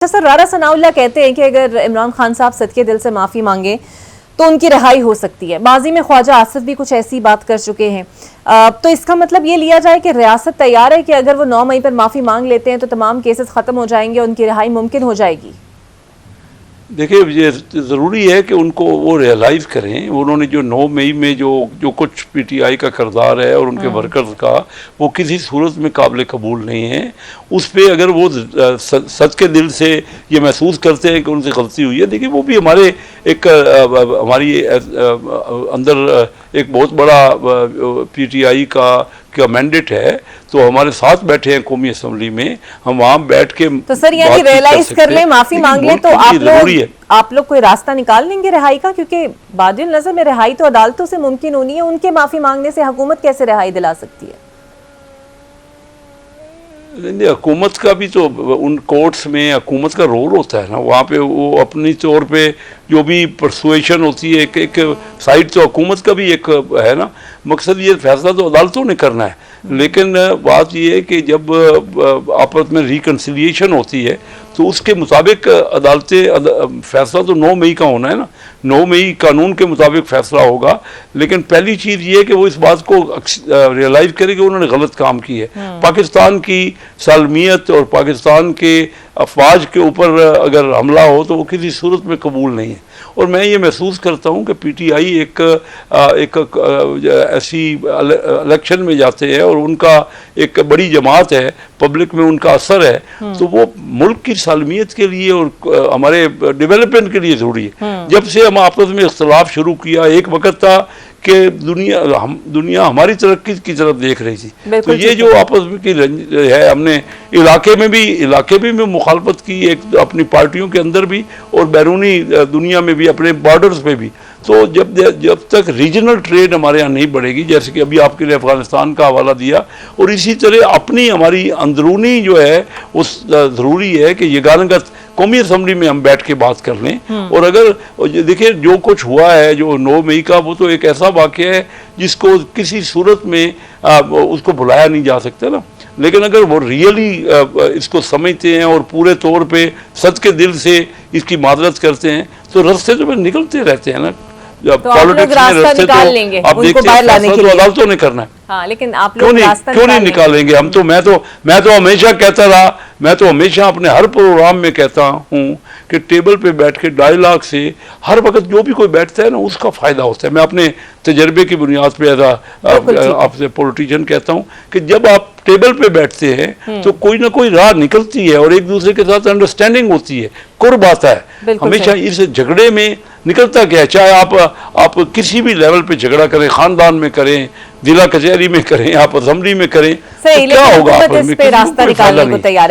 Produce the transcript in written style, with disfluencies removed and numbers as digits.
Sir, रारा सनाउल्लाह कहते हैं कि अगर इमरान खान साहब सदके दिल से माफ़ी मांगे तो उनकी रिहाई हो सकती है। माजी में ख्वाजा आसिफ भी कुछ ऐसी बात कर चुके हैं। तो इसका मतलब ये लिया जाए कि रियासत तैयार है कि अगर वो 9 मई पर माफ़ी मांग लेते हैं तो तमाम केसेस ख़त्म हो जाएंगे, उनकी रिहाई मुमकिन हो जाएगी। देखिए, ये ज़रूरी है कि उनको वो रियलाइज़ करें। उन्होंने जो 9 मई में जो कुछ पीटीआई का किरदार है और उनके वर्कर्स का, वो किसी सूरत में काबिल कबूल नहीं है। उस पर अगर वो सच के दिल से ये महसूस करते हैं कि उनसे गलती हुई है, देखिए वो भी हमारे हमारी अंदर एक बहुत बड़ा पीटीआई का मैंडेट है। तो हमारे साथ बैठे हैं कौमी असम्बली में, हम वहाँ बैठ के तो सर यानी रियलाइज कर ले, माफी मांग ले तो आप लोग कोई रास्ता निकाल लेंगे रिहाई का? क्योंकि बादिल नजर में रिहाई तो अदालतों से मुमकिन होनी है, उनके माफी मांगने से हुकूमत कैसे रिहाई दिला सकती है? हुकूमत का भी तो उन कोर्ट्स में हुकूमत का रोल होता है ना। वहाँ पे वो अपनी तौर पे जो भी परसुएशन होती है, एक साइड तो हुकूमत का भी एक है ना। मकसद ये फैसला तो अदालतों ने करना है, लेकिन बात ये है कि जब आपस में रिकन्सिलिएशन होती है तो उसके मुताबिक अदालतें फैसला तो 9 मई का होना है ना। 9 मई कानून के मुताबिक फैसला होगा। लेकिन पहली चीज़ ये है कि वो इस बात को रियलाइज़ करे कि उन्होंने गलत काम की है। पाकिस्तान की सालमियत और पाकिस्तान के अफवाज के ऊपर अगर हमला हो तो वो किसी सूरत में कबूल नहीं है। और मैं ये महसूस करता हूँ कि पीटीआई एक ऐसी इलेक्शन में जाते हैं और उनका एक बड़ी जमात है, पब्लिक में उनका असर है, तो वो मुल्क की सालमियत के लिए और हमारे डेवलपमेंट के लिए ज़रूरी है। जब से हम आपस में इख्तलाफ शुरू किया, एक वक्त था कि दुनिया हमारी तरक्की की तरफ देख रही थी, तो ये जो आपस में की है, हमने इलाके में भी मुखालफत की, एक अपनी पार्टियों के अंदर भी और बैरूनी दुनिया में भी, अपने बॉर्डर्स पे भी। तो जब तक रीजनल ट्रेड हमारे यहाँ नहीं बढ़ेगी, जैसे कि अभी आपके लिए अफगानिस्तान का हवाला दिया, और इसी तरह अपनी हमारी अंदरूनी जो है उस ज़रूरी है कि यगानगत कौमी असम्बली में हम बैठ के बात कर लें। और अगर देखिए जो कुछ हुआ है, जो 9 मई का, वो तो एक ऐसा वाक़या है जिसको किसी सूरत में उसको भुलाया नहीं जा सकता ना। लेकिन अगर वो रियली इसको समझते हैं और पूरे तौर पे सच के दिल से इसकी मादरत करते हैं तो रास्ते तो निकलते रहते हैं ना। पॉलिटिक्स में रास्ता निकाल लेंगे, आप देखते हैं तो अदालतों ने करना है। हाँ, लेकिन आप लोग क्यों नहीं निकालेंगे? मैं तो हमेशा कहता रहा, मैं तो हमेशा अपने हर प्रोग्राम में कहता हूँ कि टेबल पे बैठ के डायलॉग से हर वक्त जो भी कोई बैठता है ना, उसका फ़ायदा होता है। मैं अपने तजर्बे की बुनियाद पे आपसे पॉलिटिशियन कहता हूँ कि जब आप टेबल पे बैठते हैं तो कोई ना कोई राह निकलती है और एक दूसरे के साथ अंडरस्टैंडिंग होती है, कुर्ब आता है। हमेशा इस झगड़े में निकलता क्या है, चाहे आप किसी भी लेवल पे झगड़ा करें, ख़ानदान में करें, जिला कचहरी में करें, आप असम्बली में करें, तो क्या होगा? रास्ता निकालने को तैयार है।